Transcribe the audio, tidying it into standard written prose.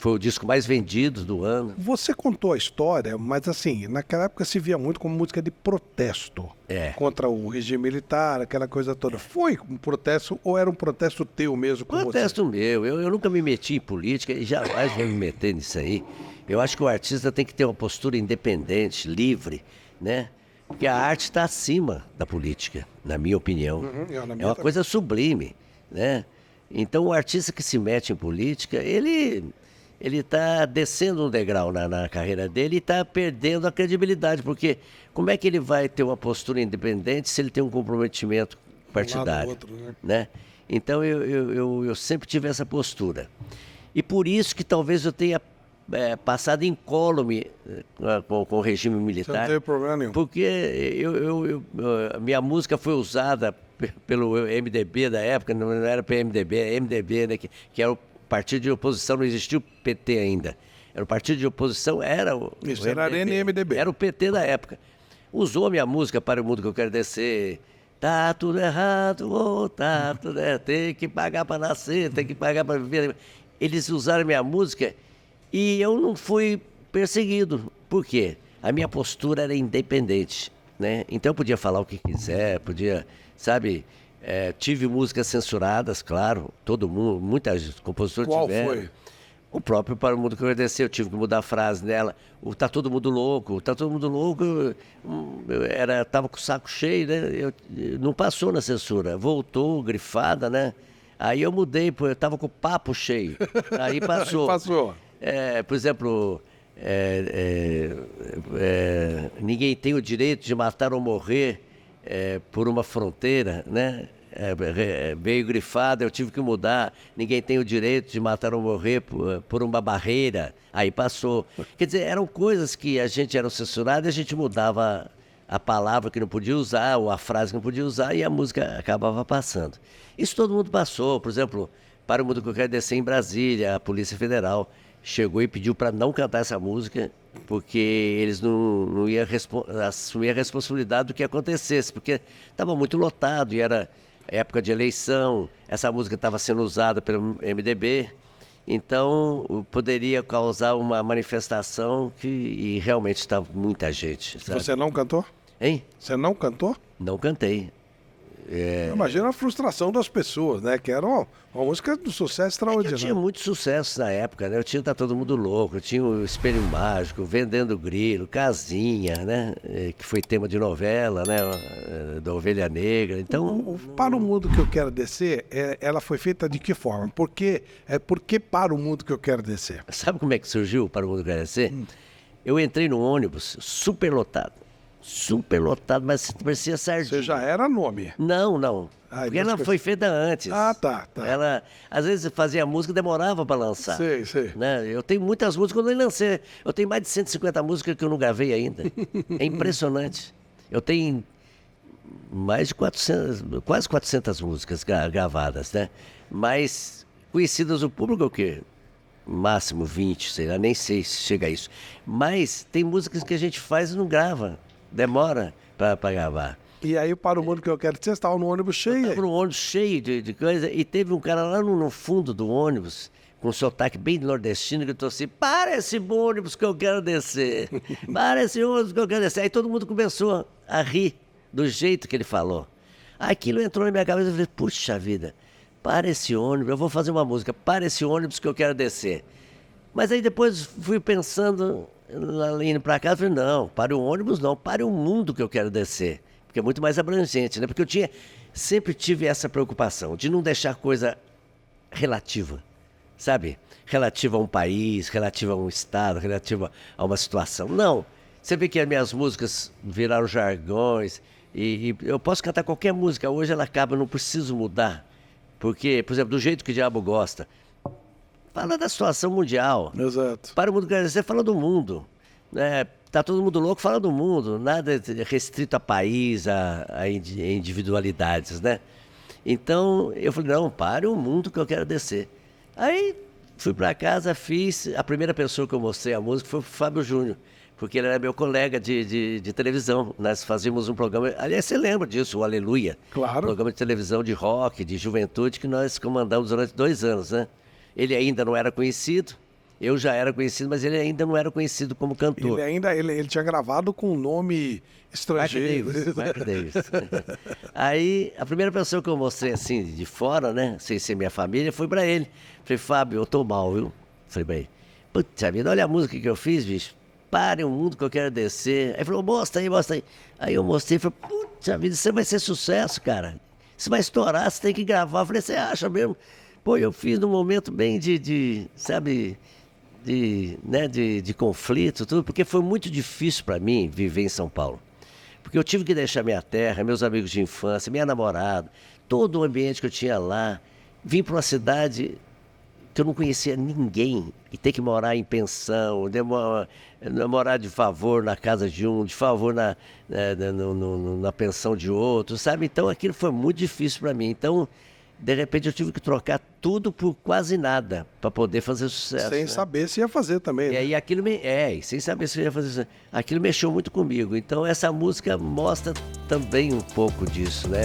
Foi o disco mais vendido do ano. Você contou a história, mas assim, naquela época se via muito como música de protesto contra o regime militar, aquela coisa toda. Foi um protesto ou era um protesto teu mesmo com Protesto meu. Eu nunca me meti em política e jamais vou me meter nisso aí. Eu acho que o artista tem que ter uma postura independente, livre, né? Porque a arte está acima da política, na minha opinião. É uma coisa sublime, né? Então o artista que se mete em política, ele está descendo um degrau na carreira dele e está perdendo a credibilidade, porque como é que ele vai ter uma postura independente se ele tem um comprometimento partidário? outro, Né? Então eu sempre tive essa postura. E por isso que talvez eu tenha passado incólume com o regime militar. Você não teve problema nenhum. Porque minha música foi usada pelo MDB da época, não era PMDB, é MDB, né, que era o partido de oposição, não existia o PT ainda. Era o partido de oposição, era o Isso, era Arena e MDB. Era o PT da época. Usou a minha música Para o Mundo Que Eu Quero Descer. Tá tudo errado, tá tudo errado. Tem que pagar para nascer, tem que pagar para viver. Eles usaram minha música e eu não fui perseguido. Por quê? A minha postura era independente, né? Então eu podia falar o que quiser, podia, sabe... tive músicas censuradas, claro, todo mundo, muitas compositores tiveram. Qual foi? O próprio Para o Mundo Que Eu Descer, eu tive que mudar a frase nela. O Tá Todo Mundo Louco, Tá Todo Mundo Louco, tava com o saco cheio, né? Não passou na censura, voltou, grifada, né? Aí eu mudei, eu tava com o papo cheio, aí passou. Passou. Por exemplo, ninguém tem o direito de matar ou morrer por uma fronteira, né? Veio grifado, eu tive que mudar. Ninguém tem o direito de matar ou morrer por uma barreira. Aí passou. Quer dizer, eram coisas que a gente era censurado e a gente mudava a palavra que não podia usar ou a frase que não podia usar e a música acabava passando. Isso todo mundo passou. Por exemplo, Para o Mundo Que Eu Quero Descer em Brasília, a Polícia Federal chegou e pediu para não cantar essa música porque eles não iam assumir a responsabilidade do que acontecesse, porque estava muito lotado e era época de eleição, essa música estava sendo usada pelo MDB, então poderia causar uma manifestação e realmente estava muita gente. Sabe? Você não cantou? Hein? Você não cantou? Não cantei. Imagina a frustração das pessoas, né? Que era uma música de sucesso Eu extraordinário. tinha muito sucesso na época, né? Eu tinha Tá Todo Mundo Louco, eu tinha o Espelho Mágico, Vendendo Grilo, Casinha, né? Que foi tema de novela, né? Da Ovelha Negra. Então, Para o Mundo Que Eu Quero Descer, ela foi feita de que forma? Por que Para o Mundo Que Eu Quero Descer? sabe como é que surgiu Para o Mundo Querer Ser? Eu entrei no ônibus super lotado, mas parecia sardinha. Você já era nome. Não. Ah, Porque ela foi feita antes. Ah, tá. Ela, às vezes, fazia música e demorava para lançar. Sei. Né? Eu tenho muitas músicas que eu nem lancei. Eu tenho mais de 150 músicas que eu não gravei ainda. É impressionante. Eu tenho mais de 400, quase 400 músicas gravadas, né? Mas conhecidas do público é o quê? Máximo 20, sei lá, nem sei se chega a isso. Mas tem músicas que a gente faz e não grava. Demora para gravar. E aí, Para o Mundo Que Eu Quero Descer, você estava no ônibus cheio. Estava no ônibus cheio de coisa e teve um cara lá no fundo do ônibus, com um sotaque bem nordestino, que gritou assim: para esse ônibus que eu quero descer. Para esse ônibus que eu quero descer. Aí todo mundo começou a rir do jeito que ele falou. Aquilo entrou na minha cabeça e eu falei: puxa vida, para esse ônibus, eu vou fazer uma música, para esse ônibus que eu quero descer. Mas aí depois fui pensando, indo para casa, falei: não, para o ônibus não, para o mundo que eu quero descer. Porque é muito mais abrangente, né? Porque eu sempre tive essa preocupação de não deixar coisa relativa, sabe? Relativa a um país, relativa a um estado, relativa a uma situação. Não. Você vê que as minhas músicas viraram jargões e eu posso cantar qualquer música. Hoje ela acaba, eu não preciso mudar. Porque, por exemplo, do jeito que o diabo gosta, fala da situação mundial. Exato. Para o Mundo Quer Dizer, fala do mundo. Tá todo mundo louco, fala do mundo. Nada restrito a país, a individualidades, né? Então, eu falei: não, para o mundo que eu quero descer. Aí, fui para casa, fiz. A primeira pessoa que eu mostrei a música foi o Fábio Júnior, porque ele era meu colega de televisão. Nós fazíamos um programa, aliás, você lembra disso, o Aleluia. Claro. Programa de televisão de rock, de juventude, que nós comandamos durante 2 anos, né? Ele ainda não era conhecido, Eu já era conhecido, mas ele ainda não era conhecido como cantor. Ele tinha gravado com um nome estrangeiro. Mike Davis. Aí, a primeira pessoa que eu mostrei assim, de fora, né, sem ser minha família, foi pra ele. Falei, Fábio, eu tô mal, viu? Falei pra ele, puta vida, olha a música que eu fiz, bicho. Pare o mundo que eu quero descer. Aí falou, mostra aí, mostra aí. Aí eu mostrei e falei, puta vida, isso vai ser sucesso, cara. Isso vai estourar, você tem que gravar. Eu falei, você acha mesmo? Pô, eu fiz num momento bem sabe, de conflito, tudo, porque foi muito difícil para mim viver em São Paulo. Porque eu tive que deixar minha terra, meus amigos de infância, minha namorada, todo o ambiente que eu tinha lá. Vim para uma cidade que eu não conhecia ninguém e ter que morar em pensão, morar de favor na casa de um, de favor na pensão de outro, sabe? Então aquilo foi muito difícil para mim. Então, de repente, eu tive que trocar tudo por quase nada para poder fazer sucesso. Sem saber se ia fazer também. Né? E aquilo sem saber se ia fazer sucesso. Aquilo mexeu muito comigo. Então essa música mostra também um pouco disso, né?